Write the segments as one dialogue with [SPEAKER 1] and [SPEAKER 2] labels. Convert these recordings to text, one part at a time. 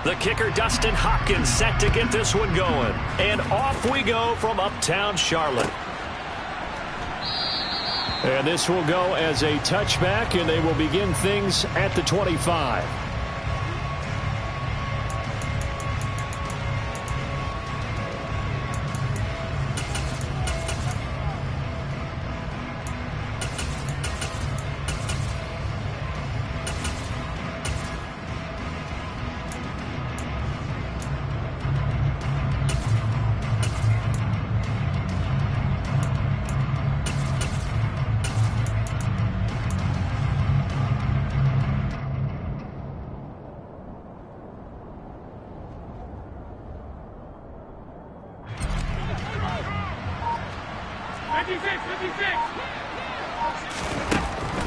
[SPEAKER 1] The kicker, Dustin Hopkins, set to get this one going. And off we go from uptown Charlotte. And this will go as a touchback, and they will begin things at the 25.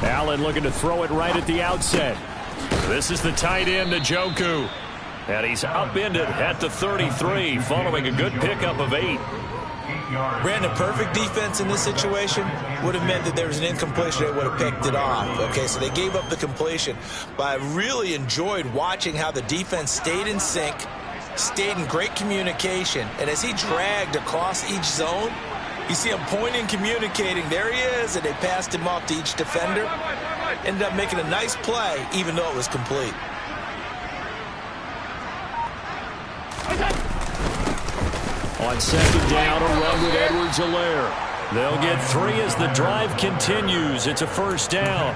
[SPEAKER 1] Allen looking to throw it right at the outset. This is the tight end, Njoku. And he's upended at the 33 following a good pickup of 8.
[SPEAKER 2] Brandon, perfect defense in this situation would have meant that there was an incompletion. They would have picked it off. Okay, so they gave up the completion. But I really enjoyed watching how the defense stayed in sync, stayed in great communication. And as he dragged across each zone, you see him pointing, communicating. There he is, and they passed him off to each defender. Ended up making a nice play, even though it was complete.
[SPEAKER 1] On second down, a run with Edwards-Helaire. They'll get 3 as the drive continues. It's a first down.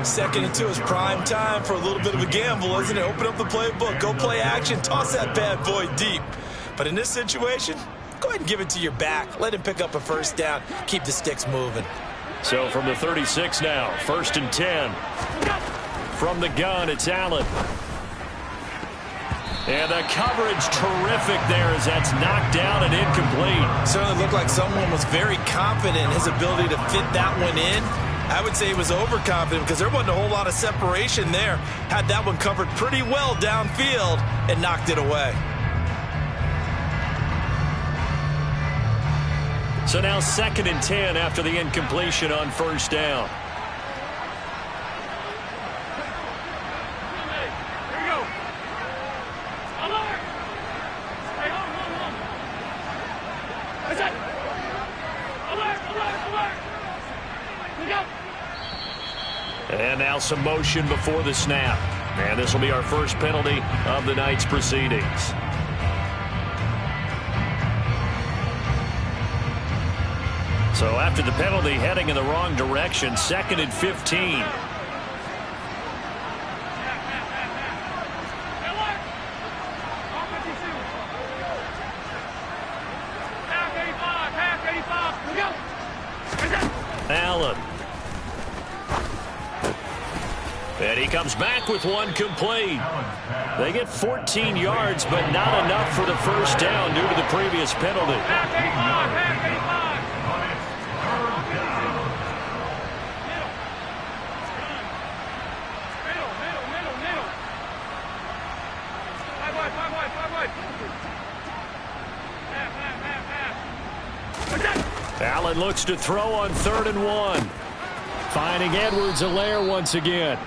[SPEAKER 2] 2nd and 2 is prime time for a little bit of a gamble, isn't it? Open up the playbook, go play action, toss that bad boy deep. But in this situation, go ahead and give it to your back. Let him pick up a first down. Keep the sticks moving.
[SPEAKER 1] So from the 36 now, 1st and 10. From the gun, it's Allen. And the coverage terrific there as that's knocked down and incomplete.
[SPEAKER 2] Certainly looked like someone was very confident in his ability to fit that one in. I would say he was overconfident because there wasn't a whole lot of separation there. Had that one covered pretty well downfield and knocked it away.
[SPEAKER 1] So now 2nd and 10 after the incompletion on first down. And now some motion before the snap. And this will be our first penalty of the night's proceedings. So after the penalty, heading in the wrong direction, 2nd and 15. Allen. And he comes back with one complete. They get 14 yards, but not enough for the first down due to the previous penalty. Allen looks to throw on 3rd and 1. Finding Edwards-Helaire once again.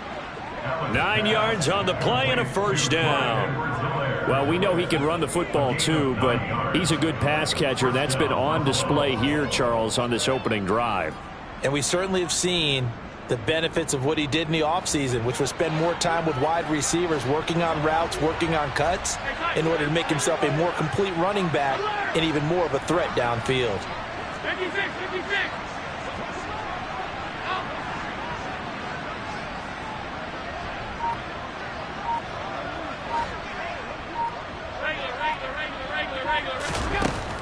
[SPEAKER 1] 9 yards on the play and a first down. Well, we know he can run the football too, but he's a good pass catcher. That's been on display here, Charles, on this opening drive.
[SPEAKER 2] And we certainly have seen the benefits of what he did in the offseason, which was spend more time with wide receivers, working on routes, working on cuts, in order to make himself a more complete running back and even more of a threat downfield.
[SPEAKER 3] 56.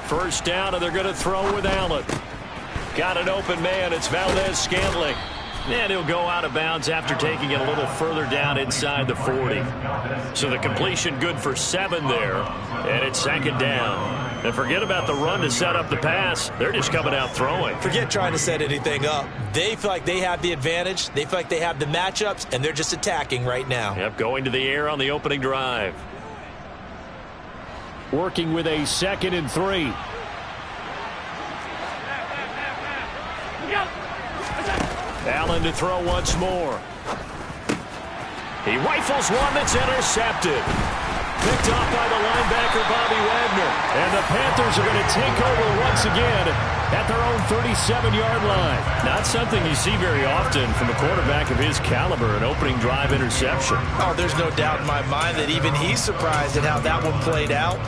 [SPEAKER 1] First down, and they're going to throw with Allen. Got an open man. It's Valdez-Scantling. And he'll go out of bounds after taking it a little further down inside the 40. So the completion good for 7 there. And it's 2nd down. And forget about the run to set up the pass. They're just coming out throwing.
[SPEAKER 2] Forget trying to set anything up. They feel like they have the advantage. They feel like they have the matchups, and they're just attacking right now.
[SPEAKER 1] Yep, going to the air on the opening drive. Working with a 2nd and 3. Allen to throw once more. He rifles one that's intercepted. Picked off by the linebacker, Bobby Wagner. And the Panthers are going to take over once again at their own 37-yard line. Not something you see very often from a quarterback of his caliber, an opening drive interception.
[SPEAKER 2] Oh, there's no doubt in my mind that even he's surprised at how that one played out.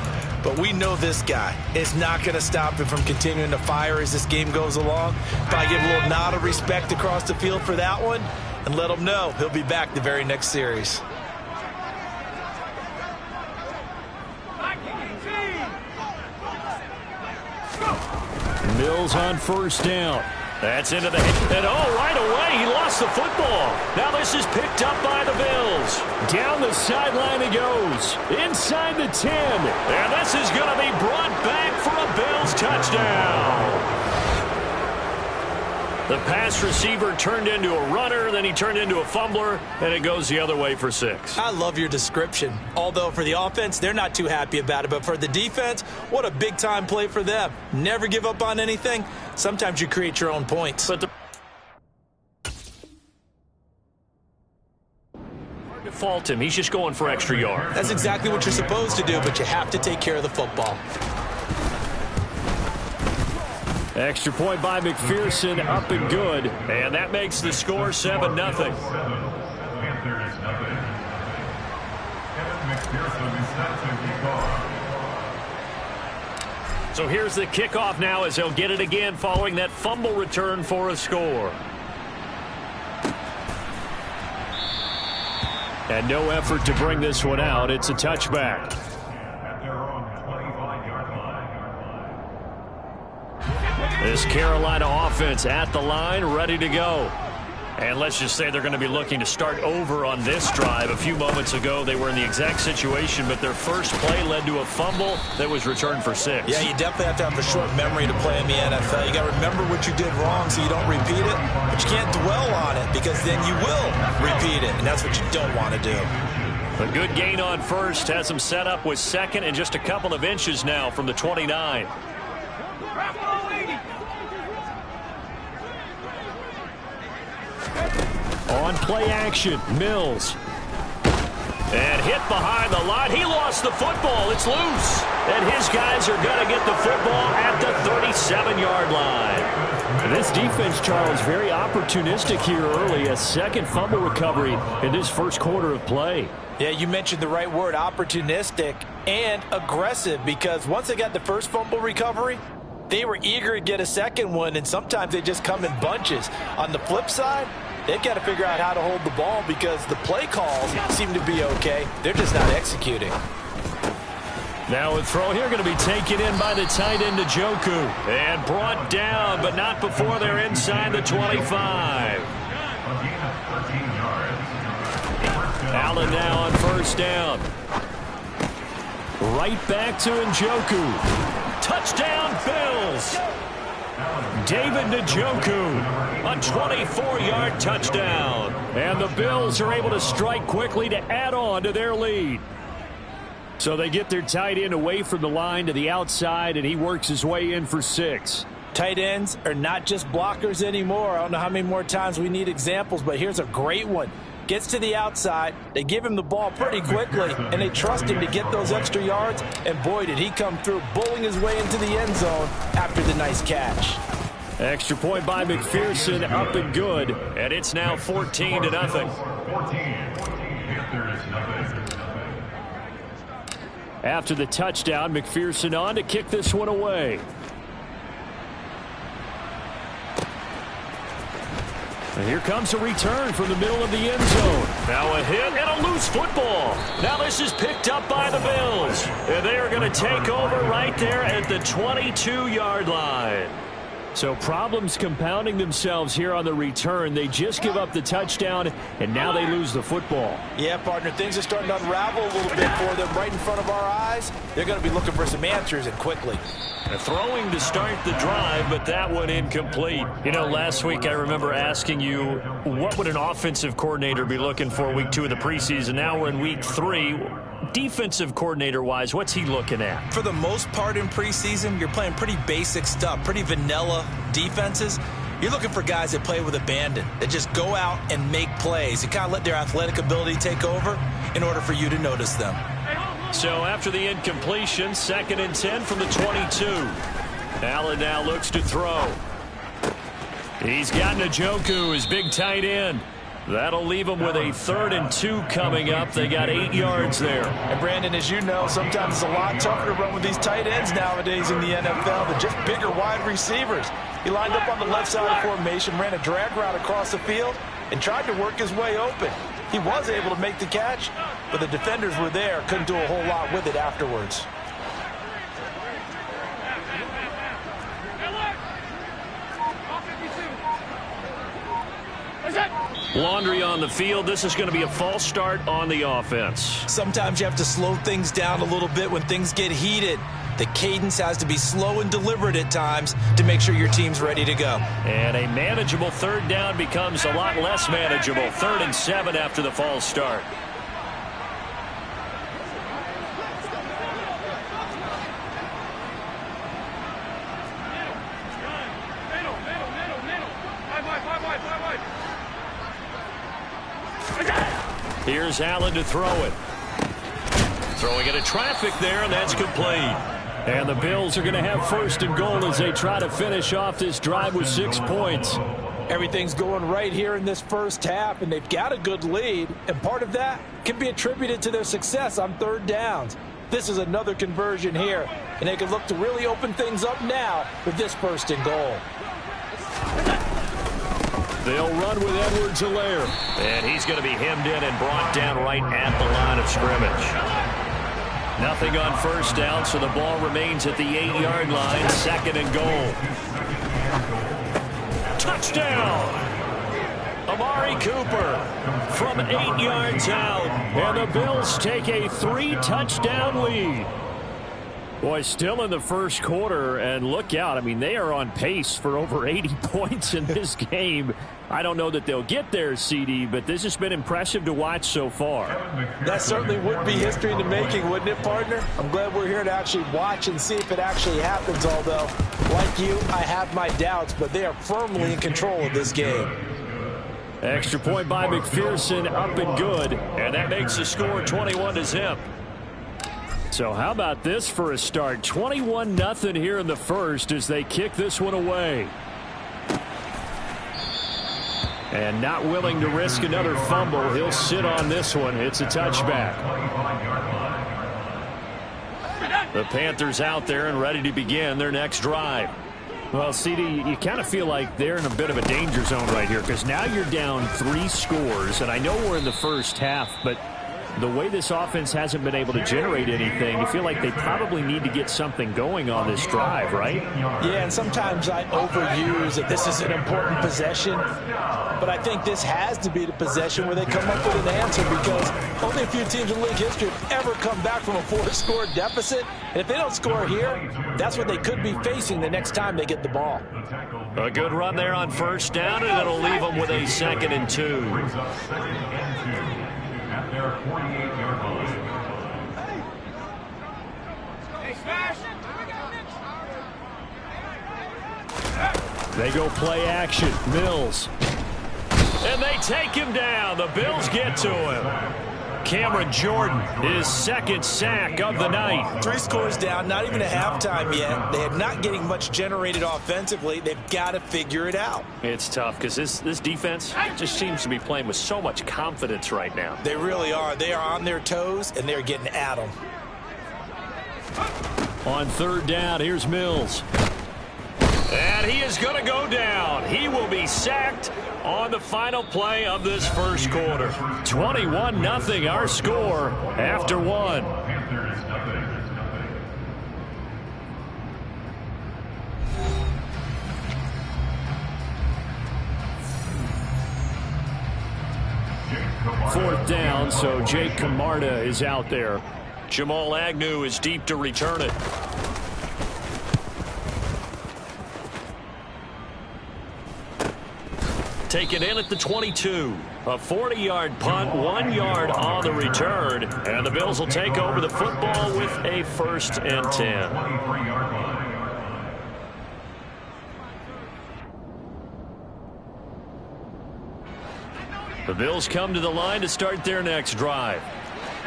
[SPEAKER 2] But we know this guy is not going to stop him from continuing to fire as this game goes along. Probably give a little nod of respect across the field for that one and let him know he'll be back the very next series.
[SPEAKER 1] Mills on first down. That's into the hit. And right away, he lost the football. Now this is picked up by the Bills. Down the sideline he goes. Inside the 10. And this is going to be brought back for a Bills touchdown. The pass receiver turned into a runner, then he turned into a fumbler, and it goes the other way for 6.
[SPEAKER 2] I love your description. Although for the offense, they're not too happy about it. But for the defense, what a big-time play for them. Never give up on anything. Sometimes you create your own points.
[SPEAKER 1] But hard to fault him. He's just going for extra yards.
[SPEAKER 2] That's exactly what you're supposed to do, but you have to take care of the football.
[SPEAKER 1] Extra point by McPherson, up and good. And that makes the score 7-0. So here's the kickoff now as they'll get it again following that fumble return for a score. And no effort to bring this one out. It's a touchback. This Carolina offense at the line, ready to go. And let's just say they're going to be looking to start over on this drive. A few moments ago, they were in the exact situation, but their first play led to a fumble that was returned for 6.
[SPEAKER 2] Yeah, you definitely have to have a short memory to play in the NFL. You got to remember what you did wrong so you don't repeat it, but you can't dwell on it because then you will repeat it, and that's what you don't want to do.
[SPEAKER 1] A good gain on first has them set up with second and just a couple of inches now from the 29. On play action, Mills. And hit behind the line. He lost the football. It's loose. And his guys are going to get the football at the 37-yard line. This defense, Charles, very opportunistic here early. A second fumble recovery in this first quarter of play.
[SPEAKER 2] Yeah, you mentioned the right word, opportunistic and aggressive, because once they got the first fumble recovery, they were eager to get a second one, and sometimes they just come in bunches. On the flip side, they've got to figure out how to hold the ball because the play calls seem to be okay. They're just not executing.
[SPEAKER 1] Now a throw here going to be taken in by the tight end Njoku. And brought down, but not before they're inside the 25. Allen now on first down. Right back to Njoku. Touchdown, Bills. David Njoku, a 24-yard touchdown. And the Bills are able to strike quickly to add on to their lead. So they get their tight end away from the line to the outside, and he works his way in for 6.
[SPEAKER 2] Tight ends are not just blockers anymore. I don't know how many more times we need examples, but here's a great one. Gets to the outside, they give him the ball pretty quickly, and they trust him to get those extra yards, and boy, did he come through, bowling his way into the end zone after the nice catch.
[SPEAKER 1] Extra point by McPherson, up and good, and it's now 14-0. After the touchdown, McPherson on to kick this one away. And here comes a return from the middle of the end zone. Now a hit and a loose football. Now this is picked up by the Bills. And they are going to take over right there at the 22-yard line. So problems compounding themselves here on the return. They just give up the touchdown, and now they lose the football.
[SPEAKER 2] Yeah, partner, things are starting to unravel a little bit for them right in front of our eyes. They're going to be looking for some answers, and quickly.
[SPEAKER 1] Throwing to start the drive, but that one incomplete. You know, last week I remember asking you, what would an offensive coordinator be looking for week 2 of the preseason? Now we're in week 3. Defensive coordinator-wise, what's he looking at?
[SPEAKER 2] For the most part in preseason, you're playing pretty basic stuff, pretty vanilla defenses. You're looking for guys that play with abandon, that just go out and make plays and kind of let their athletic ability take over in order for you to notice them.
[SPEAKER 1] So after the incompletion, 2nd and 10 from the 22. Allen now looks to throw. He's got Njoku, his big tight end. That'll leave them with a 3rd and 2 coming up. They got 8 yards there.
[SPEAKER 2] And Brandon, as you know, sometimes it's a lot tougher to run with these tight ends nowadays in the NFL than just bigger wide receivers. He lined up on the left side of formation, ran a drag route across the field, and tried to work his way open. He was able to make the catch, but the defenders were there, couldn't do a whole lot with it afterwards.
[SPEAKER 1] Laundry on the field. This is going to be a false start on the offense.
[SPEAKER 2] Sometimes you have to slow things down a little bit when things get heated. The cadence has to be slow and deliberate at times to make sure your team's ready to go.
[SPEAKER 1] And a manageable 3rd down becomes a lot less manageable. 3rd and 7 after the false start. Here's Allen to throw it. Throwing into traffic there, and that's complete. And the Bills are going to have 1st and goal as they try to finish off this drive with 6 points.
[SPEAKER 3] Everything's going right here in this first half, and they've got a good lead. And part of that can be attributed to their success on 3rd downs. This is another conversion here, and they can look to really open things up now with this 1st and goal.
[SPEAKER 1] They'll run with Edwards-Helaire. And he's going to be hemmed in and brought down right at the line of scrimmage. Nothing on 1st down, so the ball remains at the 8-yard line. 2nd and goal. Touchdown! Amari Cooper from 8 yards out. And the Bills take a 3-touchdown lead. Boy, still in the first quarter, and look out. I mean, they are on pace for over 80 points in this game. I don't know that they'll get there, CD, but this has been impressive to watch so far.
[SPEAKER 3] That certainly would be history in the making, wouldn't it, partner? I'm glad we're here to actually watch and see if it actually happens, although, like you, I have my doubts, but they are firmly in control of this game.
[SPEAKER 1] Extra point by McPherson, up and good, and that makes the score 21-0. So how about this for a start? 21-0 here in the first as they kick this one away. And not willing to risk another fumble. He'll sit on this one. It's a touchback. The Panthers out there and ready to begin their next drive. Well, CD, you kind of feel like they're in a bit of a danger zone right here because now you're down 3 scores. And I know we're in the first half, but the way this offense hasn't been able to generate anything, you feel like they probably need to get something going on this drive, right?
[SPEAKER 3] Yeah, and sometimes I overuse that this is an important possession, but I think this has to be the possession where they come up with an answer because only a few teams in league history have ever come back from a 4-score deficit. And if they don't score here, that's what they could be facing the next time they get the ball.
[SPEAKER 1] A good run there on 1st down, and it'll leave them with a 2nd and 2.
[SPEAKER 4] Their 48-yard line.
[SPEAKER 1] They go play action. Mills. And they take him down. The Bills get to him. Cameron Jordan, his 2nd sack of the night.
[SPEAKER 2] 3 scores down, not even a halftime yet. They are not getting much generated offensively. They've got to figure it out.
[SPEAKER 1] It's tough because this defense just seems to be playing with so much confidence right now.
[SPEAKER 2] They really are. They are on their toes, and they're getting at them.
[SPEAKER 1] On 3rd down, here's Mills. And he is going to go down. He will be sacked on the final play of this first quarter. 21-0 our score after 1. Fourth down, so Jake Camarda is out there. Jamal Agnew is deep to return it. Taken in at the 22. A 40-yard punt, 1 yard on the return. And the Bills will take over the football with a 1st and 10. The Bills come to the line to start their next drive.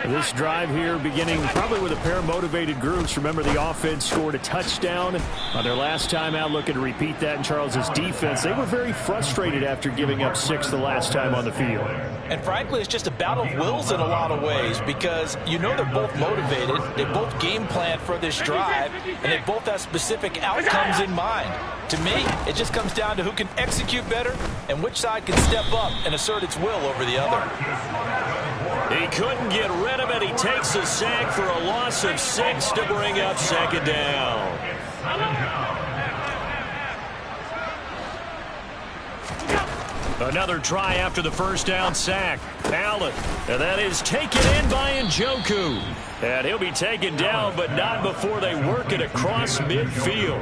[SPEAKER 1] This drive here beginning probably with a pair of motivated groups. Remember, the offense scored a touchdown on their last time out. Looking to repeat that in Charles's defense. They were very frustrated after giving up 6 the last time on the field.
[SPEAKER 3] And frankly, it's just a battle of wills in a lot of ways because you know they're both motivated. They both game plan for this drive, and they both have specific outcomes in mind. To me, it just comes down to who can execute better and which side can step up and assert its will over the other.
[SPEAKER 1] He couldn't get rid of it. He takes a sack for a loss of 6 to bring up second down. Another try after the first down sack. Allen, and that is taken in by Njoku. And he'll be taken down, but not before they work it across midfield.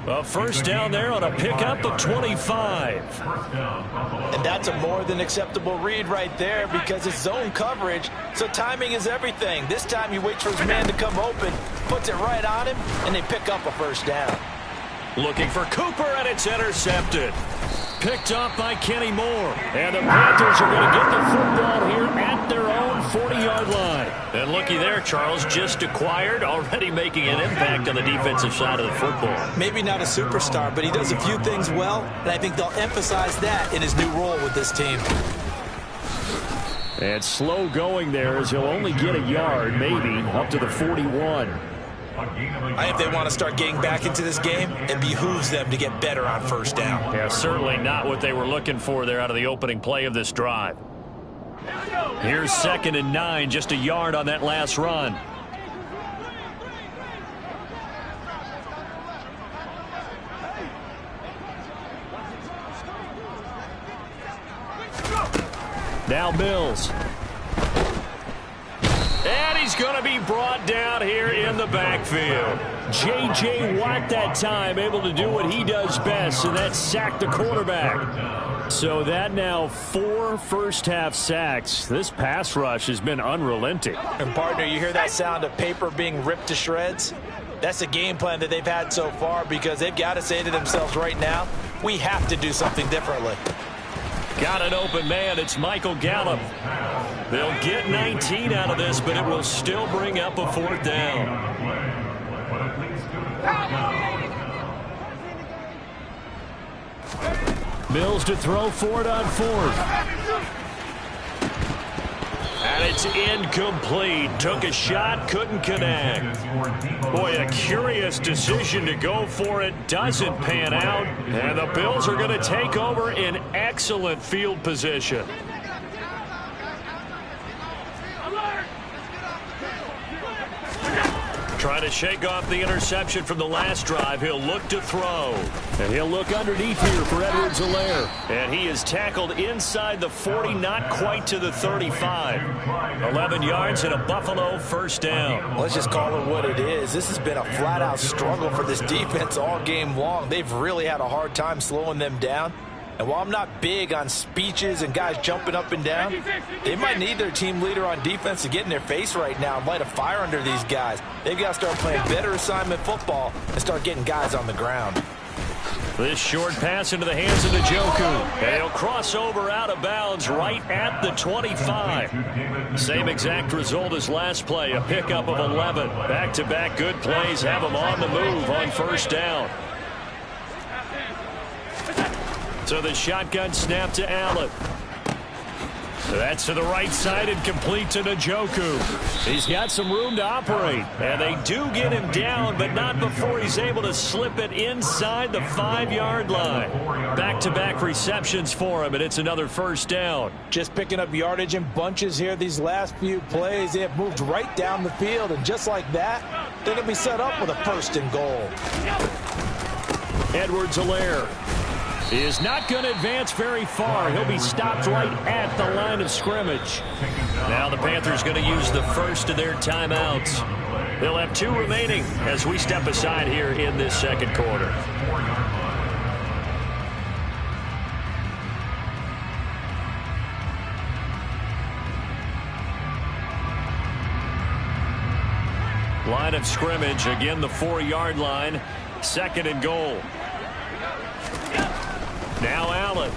[SPEAKER 1] A first down there on a pickup of 25.
[SPEAKER 3] And that's a more than acceptable read right there because it's zone coverage, so timing is everything. This time he waits for his man to come open, puts it right on him, and they pick up a first down.
[SPEAKER 1] Looking for Cooper, and it's intercepted. Picked up by Kenny Moore. And the Panthers are going to get the football here at their own 40-yard line. And looky there, Charles, just acquired, already making an impact on the defensive side of the football.
[SPEAKER 3] Maybe not a superstar, but he does a few things well, and I think they'll emphasize that in his new role with this team.
[SPEAKER 1] And slow going there as he'll only get a yard, maybe, up to the 41.
[SPEAKER 3] I think they want to start getting back into this game. It behooves them to get better on first down.
[SPEAKER 1] Yeah, certainly not what they were looking for there out of the opening play of this drive. Here's 2nd and 9, just a yard on that last run. Now Mills. And he's going to be brought down here in the backfield. J.J. Watt that time able to do what he does best, and that's sack the quarterback. So that now 4 first-half sacks. This pass rush has been unrelenting.
[SPEAKER 3] And, partner, you hear that sound of paper being ripped to shreds? That's the game plan that they've had so far because they've got to say to themselves right now, we have to do something differently.
[SPEAKER 1] Got an open man. It's Michael Gallup. They'll get 19 out of this, but it will still bring up a 4th down. Mills to throw for it on 4th. And it's incomplete. Took a shot, couldn't connect. Boy, a curious decision to go for it. Doesn't pan out. And the Bills are going to take over in excellent field position. Trying to shake off the interception from the last drive. He'll look to throw. And he'll look underneath here for Edwards-Helaire. And he is tackled inside the 40, not quite to the 35. 11 yards and a Buffalo first down.
[SPEAKER 3] Let's just call it what it is. This has been a flat-out struggle for this defense all game long. They've really had a hard time slowing them down. And while I'm not big on speeches and guys jumping up and down, they might need their team leader on defense to get in their face right now and light a fire under these guys. They've got to start playing better assignment football and start getting guys on the ground.
[SPEAKER 1] This short pass into the hands of Njoku. And he'll cross over out of bounds right at the 25. Same exact result as last play, a pickup of 11. Back-to-back good plays have them on the move on first down. So the shotgun snap to Allen. That's to the right side and complete to Njoku. He's got some room to operate. And they do get him down, but not before he's able to slip it inside the 5-yard line. Back-to-back receptions for him, and it's another first down.
[SPEAKER 3] Just picking up yardage in bunches here these last few plays. They have moved right down the field, and just like that, they're going to be set up with a 1st and goal.
[SPEAKER 1] Edwards-Helaire is not going to advance very far. He'll be stopped right at the line of scrimmage. Now the Panthers going to use the first of their timeouts. They'll have 2 remaining as we step aside here in this second quarter. Line of scrimmage, again the 4-yard line. 2nd and goal. Now Allen.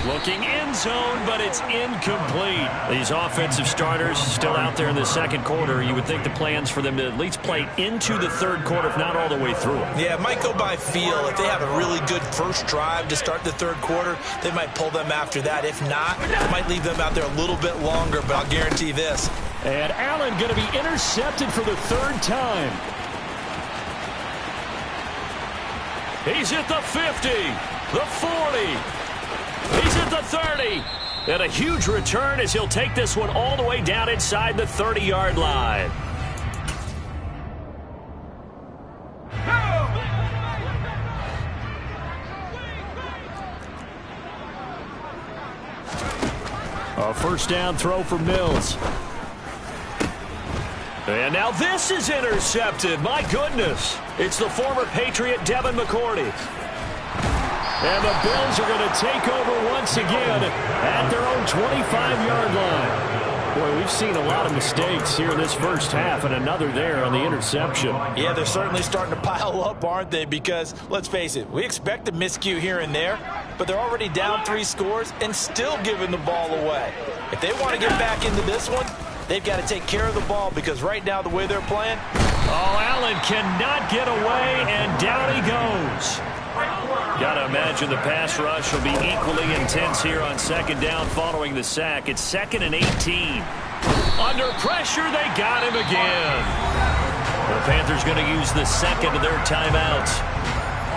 [SPEAKER 1] Looking end zone, but it's incomplete. These offensive starters still out there in the second quarter. You would think the plans for them to at least play into the third quarter, if not all the way through it.
[SPEAKER 2] Yeah, it might go by feel. If they have a really good first drive to start the third quarter, they might pull them after that. If not, it might leave them out there a little bit longer, but I'll guarantee this.
[SPEAKER 1] And Allen going to be intercepted for the third time. He's at the 50, the 40. He's at the 30. And a huge return as he'll take this one all the way down inside the 30-yard line. A first down throw for Mills. And now this is intercepted. My goodness. It's the former Patriot Devin McCourty. And the Bills are going to take over once again at their own 25-yard line. Boy, we've seen a lot of mistakes here in this first half, and another there on the interception.
[SPEAKER 3] Yeah, they're certainly starting to pile up, aren't they? Because, let's face it, we expect a miscue here and there, but they're already down 3 scores and still giving the ball away. If they want to get back into this one, they've got to take care of the ball, because right now, the way they're playing...
[SPEAKER 1] Oh, Allen cannot get away, and down he goes. Got to imagine the pass rush will be equally intense here on second down following the sack. It's 2nd and 18. Under pressure, they got him again. The Panthers going to use the second of their timeouts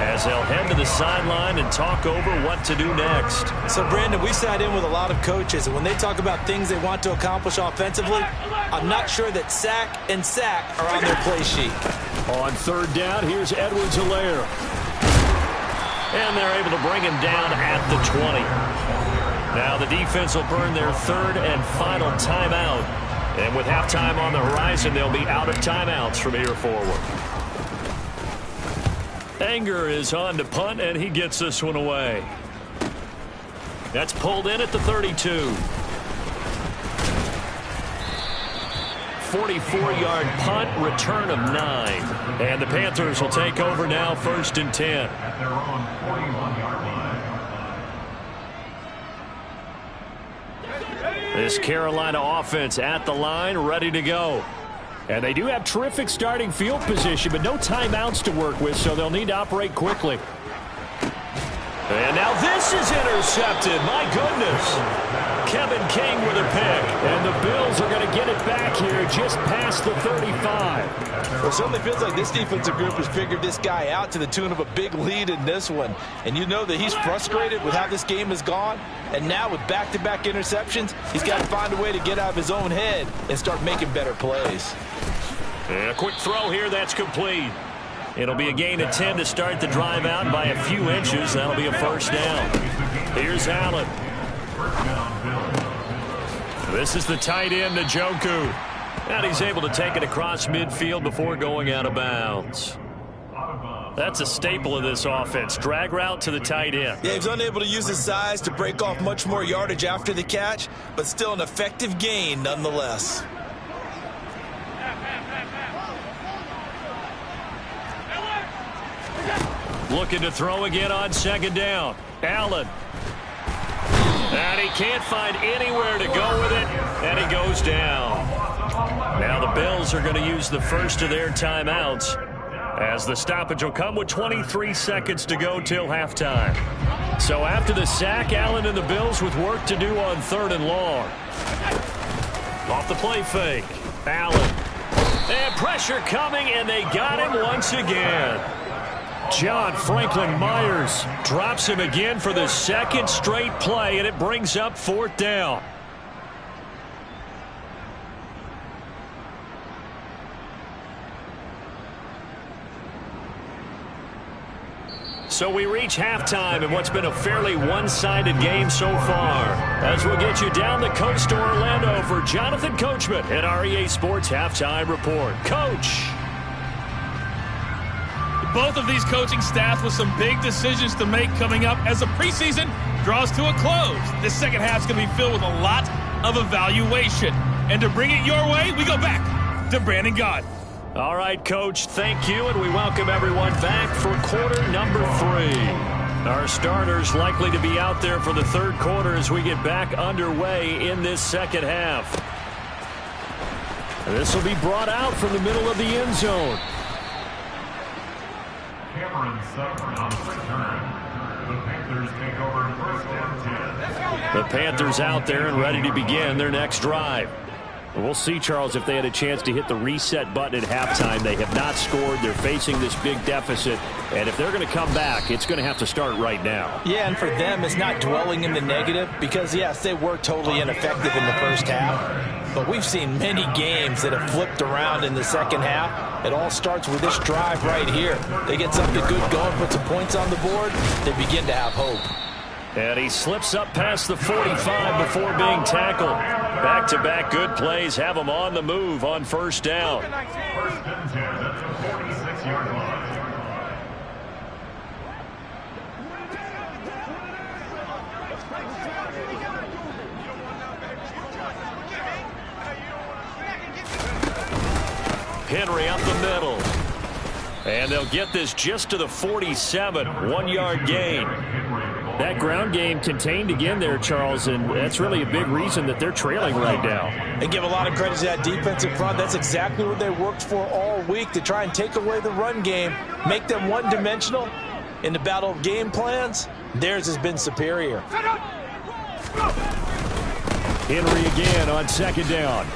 [SPEAKER 1] as they'll head to the sideline and talk over what to do next.
[SPEAKER 3] So, Brandon, we sat in with a lot of coaches, and when they talk about things they want to accomplish offensively, I'm not sure that sack and sack are on their play sheet.
[SPEAKER 1] On third down, here's Edwards-Helaire. And they're able to bring him down at the 20. Now the defense will burn their third and final timeout. And with halftime on the horizon, they'll be out of timeouts from here forward. Anger is on to punt, and he gets this one away. That's pulled in at the 32. 44-yard punt, return of 9. And the Panthers will take over now, 1st and 10.
[SPEAKER 4] At their own 41-yard line.
[SPEAKER 1] This Carolina offense at the line, ready to go. And they do have terrific starting field position, but no timeouts to work with, so they'll need to operate quickly. And now this is intercepted. My goodness. Kevin King with a pick. And the Bills are going to get it back here just past the 35.
[SPEAKER 3] Well, it certainly feels like this defensive group has figured this guy out to the tune of a big lead in this one. And you know that he's frustrated with how this game has gone. And now with back-to-back interceptions, he's got to find a way to get out of his own head and start making better plays.
[SPEAKER 1] And a quick throw here, that's complete. It'll be a gain of 10 to start the drive out by a few inches. That'll be a first down. Here's Allen. This is the tight end, Njoku. And he's able to take it across midfield before going out of bounds. That's a staple of this offense. Drag route to the tight end.
[SPEAKER 2] Yeah, he's unable to use his size to break off much more yardage after the catch, but still an effective gain nonetheless.
[SPEAKER 1] Looking to throw again on second down. Allen. And he can't find anywhere to go with it, and he goes down. Now the Bills are going to use the first of their timeouts as the stoppage will come with 23 seconds to go till halftime. So after the sack, Allen and the Bills with work to do on 3rd and long. Off the play fake. Allen. And pressure coming, and they got him once again. John Franklin Myers drops him again for the second straight play, and it brings up 4th down. So we reach halftime in what's been a fairly one-sided game so far. As we'll get you down the coast to Orlando for Jonathan Coachman at REA Sports Halftime Report. Coach.
[SPEAKER 5] Both of these coaching staffs with some big decisions to make coming up as the preseason draws to a close. This second half is going to be filled with a lot of evaluation. And to bring it your way, we go back to Brandon Gaudin.
[SPEAKER 1] All right, Coach, thank you, and we welcome everyone back for quarter number 3. Our starters likely to be out there for the third quarter as we get back underway in this second half. This will be brought out from the middle of the end zone.
[SPEAKER 4] Cameron Sutton on the return. The Panthers take over first and 10.
[SPEAKER 1] The Panthers out there and ready to begin their next drive. We'll see, Charles, if they had a chance to hit the reset button at halftime. They have not scored. They're facing this big deficit. And if they're going to come back, it's going to have to start right now.
[SPEAKER 3] Yeah, and for them, it's not dwelling in the negative because, yes, they were totally ineffective in the first half. But we've seen many games that have flipped around in the second half. It all starts with this drive right here. They get something good going, put some points on the board, they begin to have hope.
[SPEAKER 1] And he slips up past the 45 before being tackled. Back-to-back good plays have him on the move on first down.
[SPEAKER 4] First and 10 at the 46-yard line.
[SPEAKER 1] Henry up the middle. And they'll get this just to the 47, 1-yard gain. That ground game contained again there, Charles, and that's really a big reason that they're trailing right now.
[SPEAKER 3] And give a lot of credit to that defensive front. That's exactly what they worked for all week, to try and take away the run game, make them one-dimensional. In the battle of game plans, theirs has been superior.
[SPEAKER 1] Henry again on second down.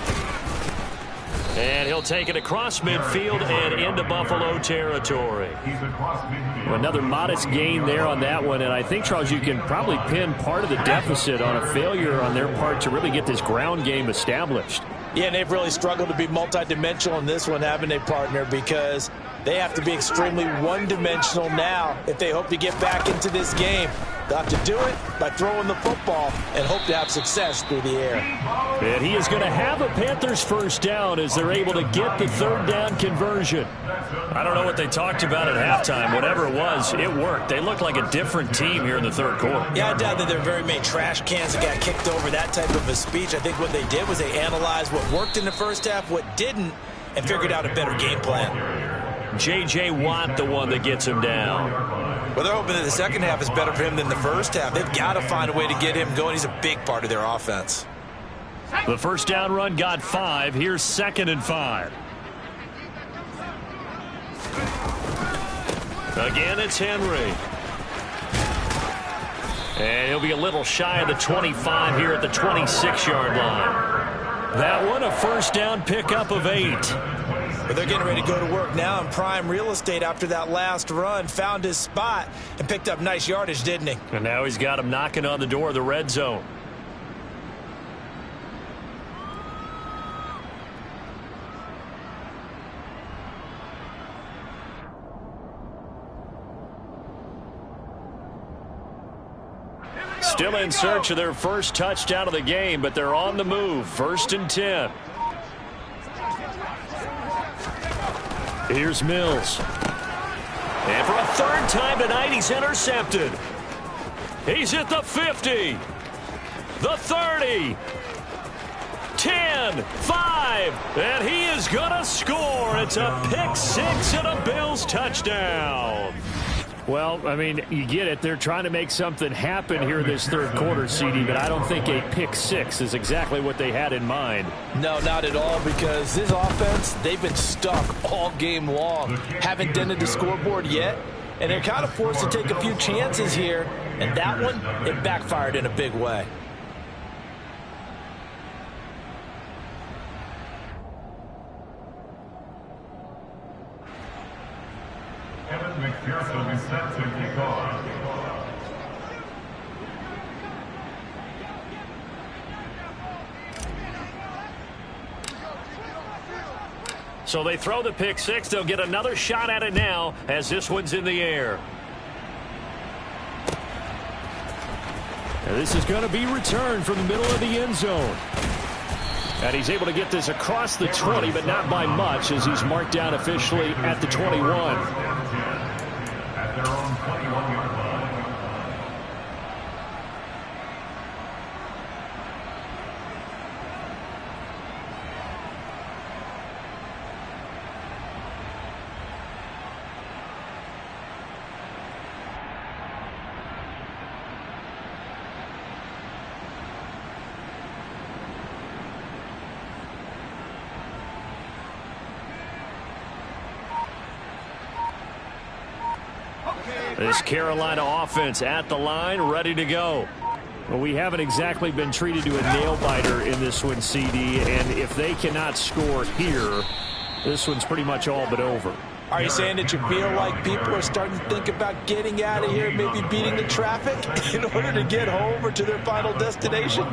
[SPEAKER 1] And he'll take it across midfield and into Buffalo territory.
[SPEAKER 4] He's across midfield.
[SPEAKER 1] Another modest gain there on that one, and I think, Charles, you can probably pin part of the deficit on a failure on their part to really get this ground game established.
[SPEAKER 3] Yeah, and they've really struggled to be multidimensional in this one, having a partner, because they have to be extremely one-dimensional now if they hope to get back into this game. They'll have to do it by throwing the football and hope to have success through the air.
[SPEAKER 1] And he is going to have a Panthers first down as they're able to get the third down conversion. I don't know what they talked about at halftime. Whatever it was, it worked. They look like a different team here in the third quarter.
[SPEAKER 2] Yeah, I doubt that there are very many trash cans that got kicked over that type of a speech. I think what they did was they analyzed what worked in the first half, what didn't, and figured out a better game plan.
[SPEAKER 1] J.J. Watt, the one that gets him down.
[SPEAKER 2] Well, they're hoping that the second half is better for him than the first half. They've got to find a way to get him going. He's a big part of their offense.
[SPEAKER 1] The first down run got 5. Here's 2nd and 5. Again, it's Henry. And he'll be a little shy of the 25 here at the 26-yard line. That one, a first down pickup of 8.
[SPEAKER 2] But they're getting ready to go to work now in prime real estate after that last run. Found his spot and picked up nice yardage, didn't he?
[SPEAKER 1] And now he's got him knocking on the door of the red zone. Still in search of their first touchdown of the game, but they're on the move. 1st and 10. Here's Mills. And for a third time tonight, he's intercepted. He's at the 50. The 30. 10, 5, and he is going to score. It's a pick-6 and a Bills touchdown. Well, I mean, you get it. They're trying to make something happen here this third quarter, CD, but I don't think a pick-6 is exactly what they had in mind.
[SPEAKER 3] No, not at all, because this offense, they've been stuck all game long. Haven't dented the scoreboard yet, and they're kind of forced to take a few chances here, and that one, it backfired in a big way.
[SPEAKER 4] Evan McPherson is set to kick off.
[SPEAKER 1] So they throw the pick-6. They'll get another shot at it now as this one's in the air. And this is going to be returned from the middle of the end zone. And he's able to get this across the 20, but not by much, as he's marked down officially at the 21.
[SPEAKER 4] At their own 21-yard line.
[SPEAKER 1] This Carolina offense at the line, ready to go. Well, we haven't exactly been treated to a nail-biter in this one, CD, and if they cannot score here, this one's pretty much all but over.
[SPEAKER 3] Are you saying that you feel like people are starting to think about getting out of here, maybe beating the traffic in order to get home or to their final destination?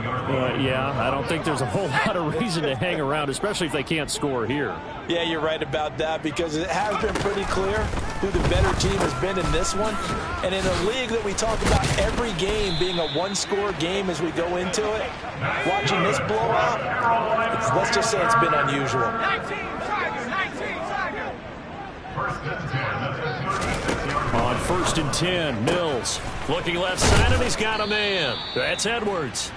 [SPEAKER 1] Yeah, I don't think there's a whole lot of reason to hang around, especially if they can't score here.
[SPEAKER 3] Yeah, you're right about that, because it has been pretty clear who the better team has been in this one. And in a league that we talk about every game being a one-score game as we go into it, watching this blowout, let's just say it's been unusual.
[SPEAKER 1] On 1st and 10, Mills looking left side, and he's got a man. That's Edwards.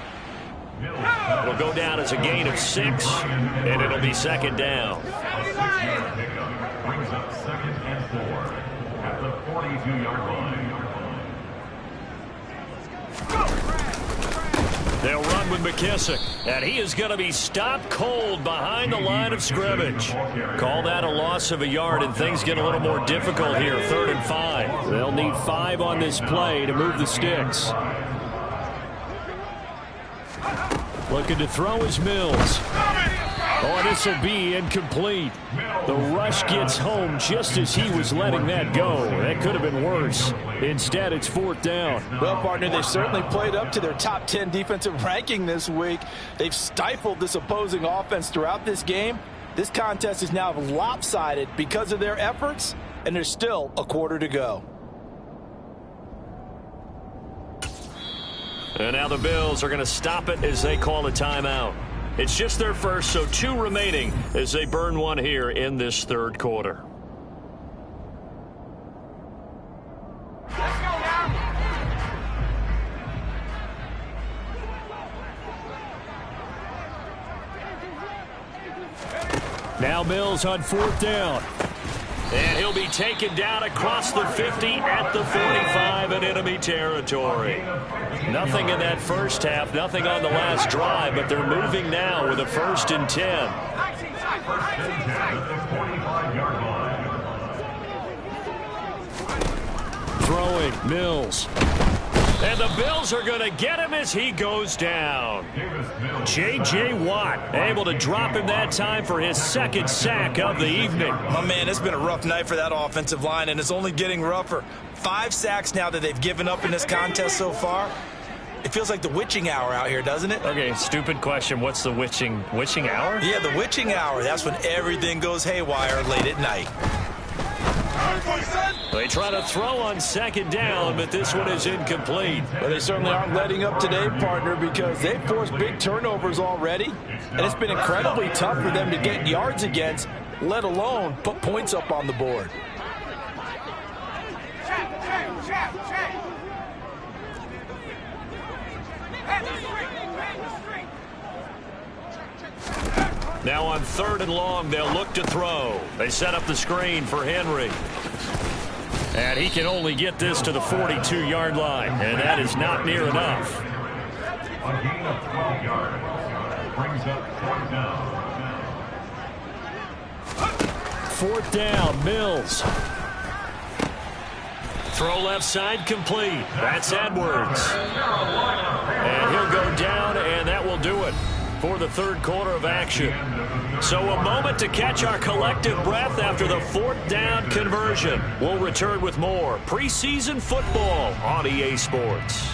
[SPEAKER 1] It'll go down as a gain of 6, and it'll be 2nd down.
[SPEAKER 4] Brings up 2nd and 4 at the 42-yard line.
[SPEAKER 1] They'll run with McKissick, and he is going to be stopped cold behind the line of scrimmage. Call that a loss of a yard, and things get a little more difficult here. 3rd and 5. They'll need 5 on this play to move the sticks. Looking to throw is Mills. Oh, this will be incomplete. The rush gets home just as he was letting that go. That could have been worse. Instead, it's 4th down.
[SPEAKER 3] Well, partner, they've certainly played up to their top 10 defensive ranking this week. They've stifled this opposing offense throughout this game. This contest is now lopsided because of their efforts, and there's still a quarter to go.
[SPEAKER 1] And now the Bills are going to stop it as they call a timeout. It's just their first, so 2 remaining as they burn one here in this 3rd quarter. Now Mills on 4th down. And he'll be taken down across the 50 at the 45 in enemy territory. Nothing in that first half, nothing on the last drive, but they're moving now with a 1st and 10. Throwing, Mills. And the Bills are going to get him as he goes down. J.J. Watt able to drop him that time for his 2nd sack of the evening.
[SPEAKER 2] My man, it's been a rough night for that offensive line, and it's only getting rougher. 5 sacks now that they've given up in this contest so far. It feels like the witching hour out here, doesn't it?
[SPEAKER 1] Okay, stupid question. What's the witching hour?
[SPEAKER 2] Yeah, the witching hour. That's when everything goes haywire late at night.
[SPEAKER 1] They try to throw on 2nd down, but this one is incomplete.
[SPEAKER 3] Well, they certainly aren't letting up today, partner, because they've forced big turnovers already, and it's been incredibly tough for them to get yards against, let alone put points up on the board.
[SPEAKER 1] Now on 3rd and long, they'll look to throw. They set up the screen for Henry. And he can only get this to the 42-yard line, and that is not near enough.
[SPEAKER 4] A gain of 12 yards. Brings up 4th down.
[SPEAKER 1] 4th down, Mills. Throw left side complete. That's Edwards. And he'll go down, and that will do it for the 3rd quarter of action. So a moment to catch our collective breath after the 4th down conversion. We'll return with more preseason football on EA Sports.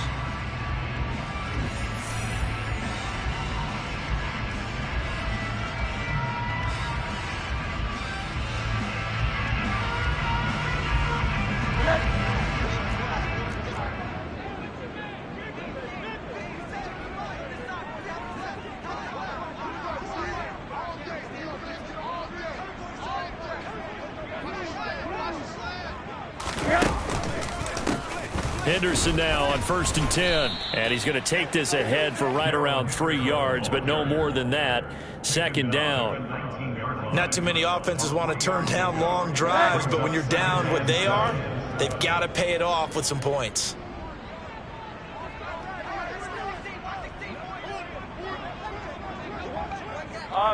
[SPEAKER 1] Henderson now on 1st and 10. And he's going to take this ahead for right around 3 yards, but no more than that. 2nd down.
[SPEAKER 2] Not too many offenses want to turn down long drives, but when you're down what they are, they've got to pay it off with some points.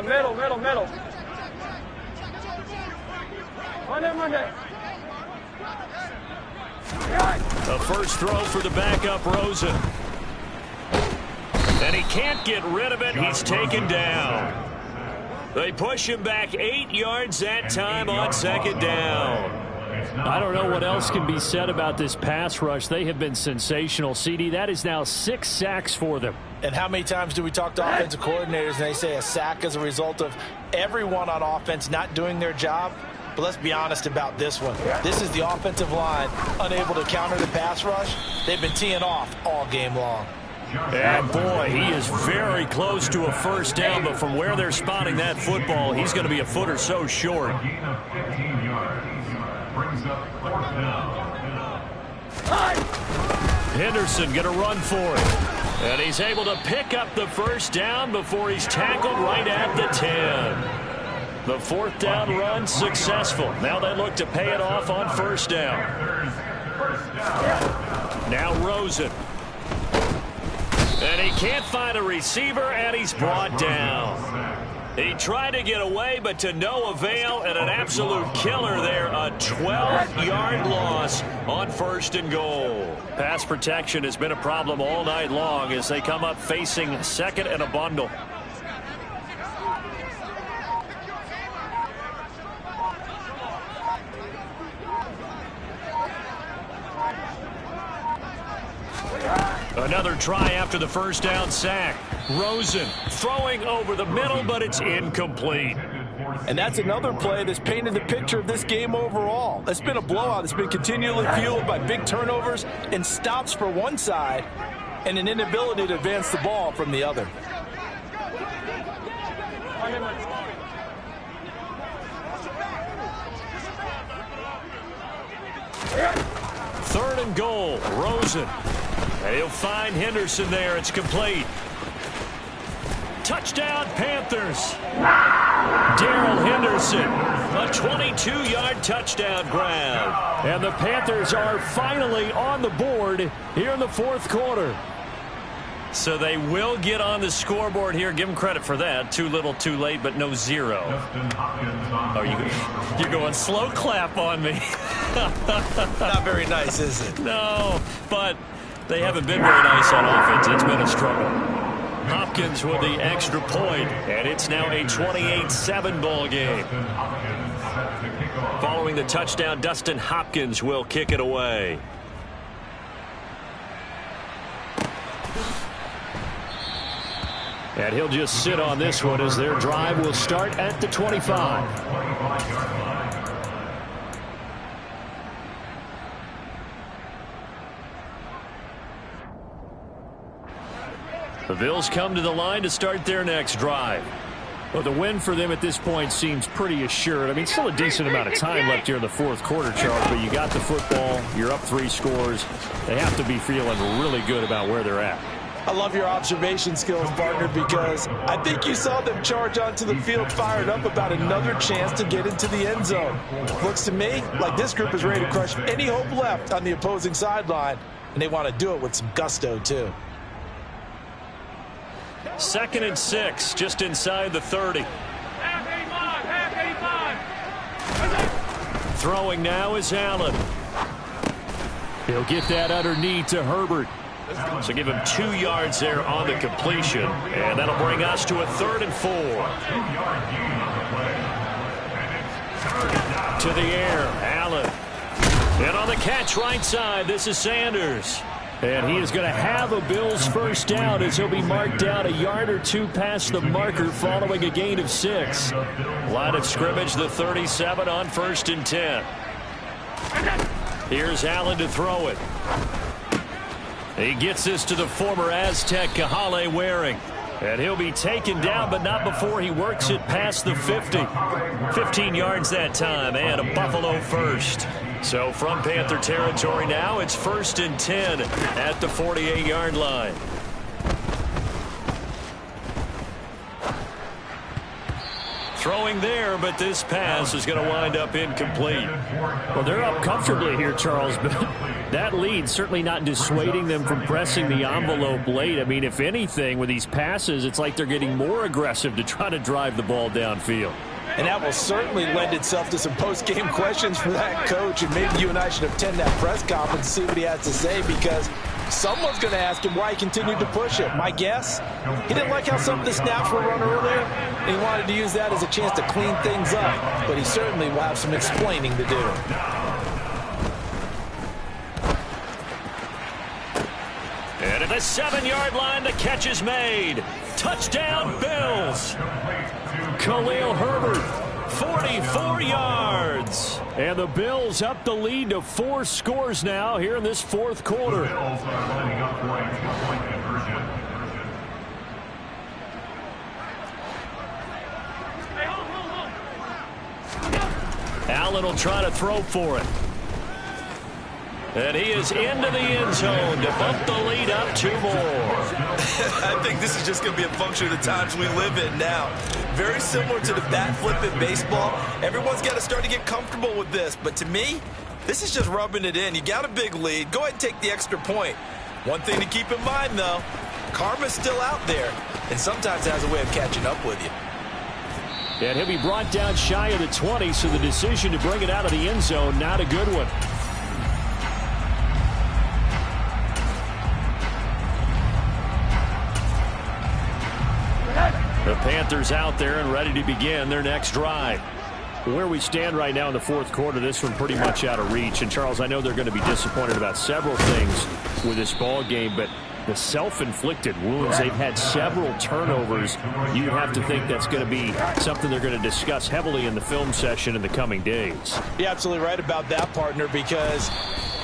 [SPEAKER 6] Middle. Monday.
[SPEAKER 1] A first throw for the backup Rosen. And he can't get rid of it. He's taken down. They push him back 8 yards that time on second down.
[SPEAKER 6] I don't know what else can be said about this pass rush. They have been sensational, CD. That is now 6 sacks for them.
[SPEAKER 3] And how many times do we talk to offensive coordinators and they say a sack as a result of everyone on offense not doing their job? But let's be honest about this one. This is the offensive line unable to counter the pass rush. They've been teeing off all game long.
[SPEAKER 1] And boy, he is very close to a first down, but from where they're spotting that football, he's going to be a foot or so short.
[SPEAKER 4] A gain of 15 yards. Brings up 4th down.
[SPEAKER 1] Henderson going to run for it. And he's able to pick up the first down before he's tackled right at the 10. The 4th down run successful. Now they look to pay it off on first down. Now Rosen. And he can't find a receiver, and he's brought down. He tried to get away, but to no avail, and an absolute killer there. A 12-yard loss on 1st and goal. Pass protection has been a problem all night long as they come up facing 2nd and a bundle. Another try after the first down sack. Rosen throwing over the middle, but it's incomplete.
[SPEAKER 3] And that's another play that's painted the picture of this game overall. It's been a blowout. It's been continually fueled by big turnovers and stops for one side and an inability to advance the ball from the other.
[SPEAKER 1] Third and goal, Rosen. And he'll find Henderson there. It's complete. Touchdown, Panthers. Darrell Henderson, a 22-yard touchdown grab.
[SPEAKER 6] And the Panthers are finally on the board here in the 4th quarter.
[SPEAKER 1] So they will get on the scoreboard here. Give them credit for that. Too little, too late, but no 0. Oh, you're going slow clap on me.
[SPEAKER 3] Not very nice, is it?
[SPEAKER 1] No, but they haven't been very nice on offense. It's been a struggle. Hopkins with the extra point, and it's now a 28-7 ball game. Following the touchdown, Dustin Hopkins will kick it away.
[SPEAKER 6] And he'll just sit on this one as their drive will start at the 25.
[SPEAKER 1] The Bills come to the line to start their next drive.
[SPEAKER 6] Well, the win for them at this point seems pretty assured. I mean, still a decent amount of time left here in the 4th quarter, Charles, but you got the football, you're up 3 scores. They have to be feeling really good about where they're at.
[SPEAKER 3] I love your observation skills, partner, because I think you saw them charge onto the field fired up about another chance to get into the end zone. Looks to me like this group is ready to crush any hope left on the opposing sideline, and they want to do it with some gusto, too.
[SPEAKER 1] 2nd and 6, just inside the 30. Throwing now is Allen.
[SPEAKER 6] He'll get that underneath to Herbert.
[SPEAKER 1] So give him 2 yards there on the completion, and that'll bring us to a 3rd and 4. To the air, Allen. And on the catch right side, this is Sanders.
[SPEAKER 6] And he is going to have a Bills first down as he'll be marked down a yard or 2 past the marker following a gain of 6.
[SPEAKER 1] Line of scrimmage, the 37 on 1st and 10. Here's Allen to throw it. He gets this to the former Aztec, Kahale Waring. And he'll be taken down, but not before he works it past the 50. 15 yards that time, and a Buffalo first. So from Panther territory now, it's 1st and 10 at the 48-yard line. Throwing there, but this pass is going to wind up incomplete.
[SPEAKER 6] Well, they're up comfortably here, Charles, but that lead certainly not dissuading them from pressing the envelope late. I mean, if anything, with these passes, it's like they're getting more aggressive to try to drive the ball downfield.
[SPEAKER 3] And that will certainly lend itself to some post-game questions for that coach. And maybe you and I should attend that press conference and see what he has to say, because someone's going to ask him why he continued to push it. My guess, he didn't like how some of the snaps were run earlier, and he wanted to use that as a chance to clean things up. But he certainly will have some explaining to do.
[SPEAKER 1] And at the 7-yard line, the catch is made. Touchdown, Bills. Khalil Herbert, 44 yards.
[SPEAKER 6] And the Bills up the lead to 4 scores now here in this fourth quarter.
[SPEAKER 1] Allen will try to throw for it. And he is into the end zone to bump the lead up 2 more.
[SPEAKER 2] I think this is just going to be a function of the times we live in now. Very similar to the bat flip in baseball. Everyone's got to start to get comfortable with this. But to me, this is just rubbing it in. You got a big lead. Go ahead and take the extra point. One thing to keep in mind, though, karma's still out there, and sometimes it has a way of catching up with you.
[SPEAKER 6] And he'll be brought down shy of the 20, so the decision to bring it out of the end zone, not a good one.
[SPEAKER 1] The Panthers out there and ready to begin their next drive.
[SPEAKER 6] Where we stand right now in the fourth quarter, this one pretty much out of reach. And, Charles, I know they're going to be disappointed about several things with this ball game, but the self-inflicted wounds, they've had several turnovers. You'd have to think that's going to be something they're going to discuss heavily in the film session in the coming days.
[SPEAKER 3] You're absolutely right about that, partner, because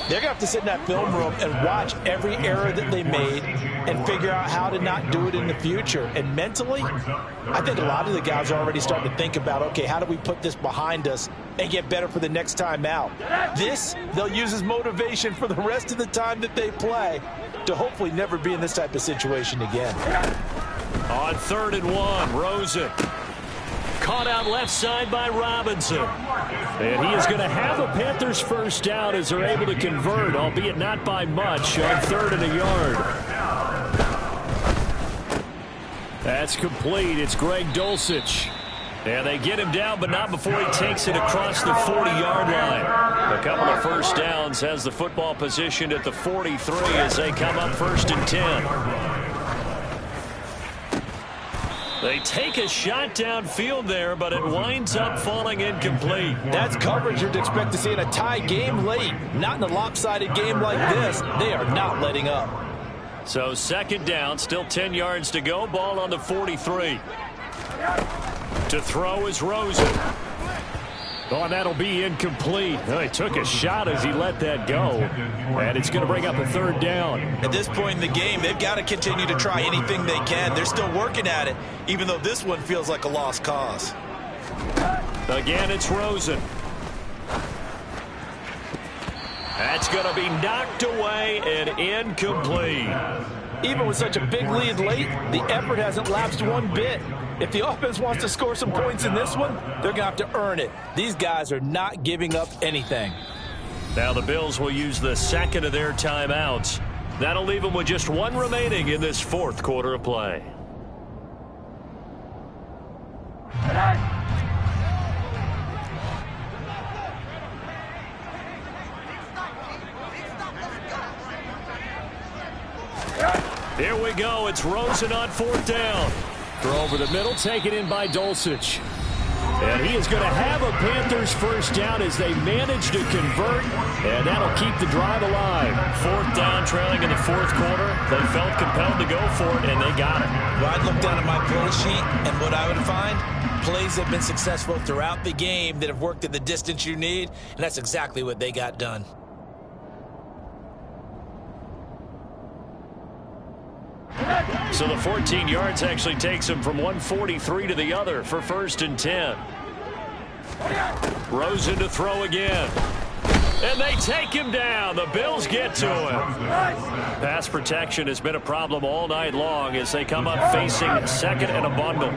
[SPEAKER 3] they're going to have to sit in that film room and watch every error that they made and figure out how to not do it in the future. And mentally, I think a lot of the guys are already starting to think about, okay, how do we put this behind us and get better for the next time out? This, they'll use as motivation for the rest of the time that they play to hopefully never be in this type of situation again.
[SPEAKER 1] On 3rd and 1, Rosen. Caught out left side by Robinson.
[SPEAKER 6] And he is going to have a Panthers first down as they're able to convert, albeit not by much, on 3rd and a yard. That's complete. It's Greg Dulcich.
[SPEAKER 1] And they get him down, but not before he takes it across the 40-yard line. A couple of first downs, has the football positioned at the 43 as they come up 1st and 10. They take a shot downfield there, but it winds up falling incomplete.
[SPEAKER 3] That's coverage you'd expect to see in a tie game late. Not in a lopsided game like this. They are not letting up.
[SPEAKER 1] So 2nd down, still 10 yards to go. Ball on the 43. To throw is Rosen.
[SPEAKER 6] Oh, and that'll be incomplete. Oh, he took a shot as he let that go. And it's going to bring up a 3rd down.
[SPEAKER 2] At this point in the game, they've got to continue to try anything they can. They're still working at it, even though this one feels like a lost cause.
[SPEAKER 1] Again, it's Rosen. That's going to be knocked away and incomplete.
[SPEAKER 3] Even with such a big lead late, the effort hasn't lapsed one bit. If the offense wants to score some points in this one, they're going to have to earn it. These guys are not giving up anything.
[SPEAKER 1] Now the Bills will use the 2nd of their timeouts. That'll leave them with just 1 remaining in this 4th quarter of play. Here we go. It's Rosen on 4th down.
[SPEAKER 6] Throw over the middle, taken in by Dulcich. And he is going to have a Panthers first down as they manage to convert, and that'll keep the drive alive.
[SPEAKER 1] 4th down, trailing in the 4th quarter. They felt compelled to go for it, and they got it.
[SPEAKER 2] Well, I'd look down at my play sheet, and what I would find, plays have been successful throughout the game that have worked at the distance you need, and that's exactly what they got done.
[SPEAKER 1] So the 14 yards actually takes him from 143 to the other for 1st and 10. Rosen to throw again. And they take him down. The Bills get to him. Pass protection has been a problem all night long as they come up facing 2nd and a bundle.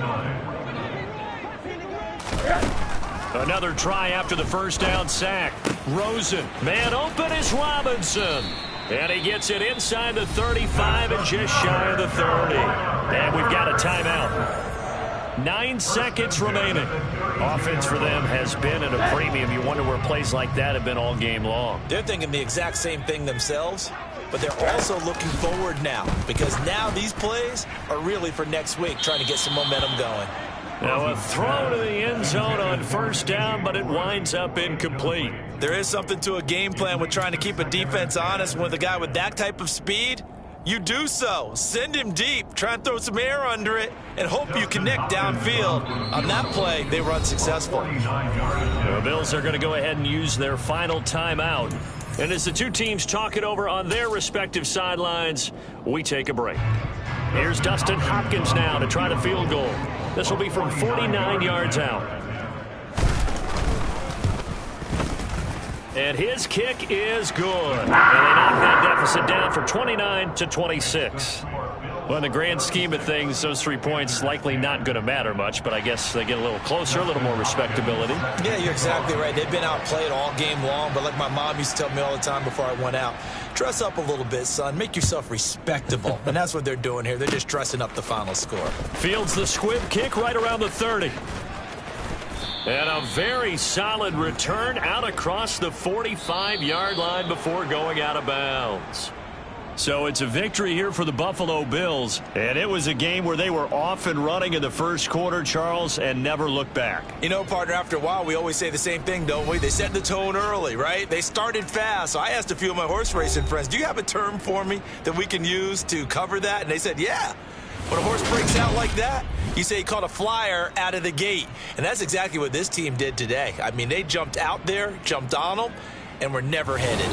[SPEAKER 1] Another try after the first down sack. Rosen. Man open is Robinson. And he gets it inside the 35 and just shy of the 30. And we've got a timeout. 9 seconds remaining. Offense for them has been at a premium. You wonder where plays like that have been all game long.
[SPEAKER 2] They're thinking the exact same thing themselves, but they're also looking forward now because now these plays are really for next week, trying to get some momentum going.
[SPEAKER 1] Now a throw to the end zone on first down, but it winds up incomplete.
[SPEAKER 2] There is something to a game plan with trying to keep a defense honest. With a guy with that type of speed, you do so. Send him deep. Try and throw some air under it and hope you connect downfield. On that play, they were unsuccessful.
[SPEAKER 1] The Bills are going to go ahead and use their final timeout. And as the two teams talk it over on their respective sidelines, we take a break. Here's Dustin Hopkins now to try the field goal. This will be from 49 yards out. And his kick is good. And they knock that deficit down for 29-26. Well, in the grand scheme of things, those 3 points likely not going to matter much, but I guess they get a little closer, a little more respectability.
[SPEAKER 2] Yeah, you're exactly right. They've been outplayed all game long, but like my mom used to tell me all the time before I went out, dress up a little bit, son. Make yourself respectable. And that's what they're doing here. They're just dressing up the final score.
[SPEAKER 1] Fields the squib kick right around the 30. And a very solid return out across the 45-yard line before going out of bounds. So it's a victory here for the Buffalo Bills. And it was a game where they were off and running in the first quarter, Charles, and never looked back.
[SPEAKER 2] You know, partner, after a while, we always say the same thing, don't we? They set the tone early, right? They started fast. So I asked a few of my horse racing friends, do you have a term for me that we can use to cover that? And they said, yeah. When a horse breaks out like that, you say he caught a flyer out of the gate. And that's exactly what this team did today. I mean, they jumped out there, jumped on them, and were never headed.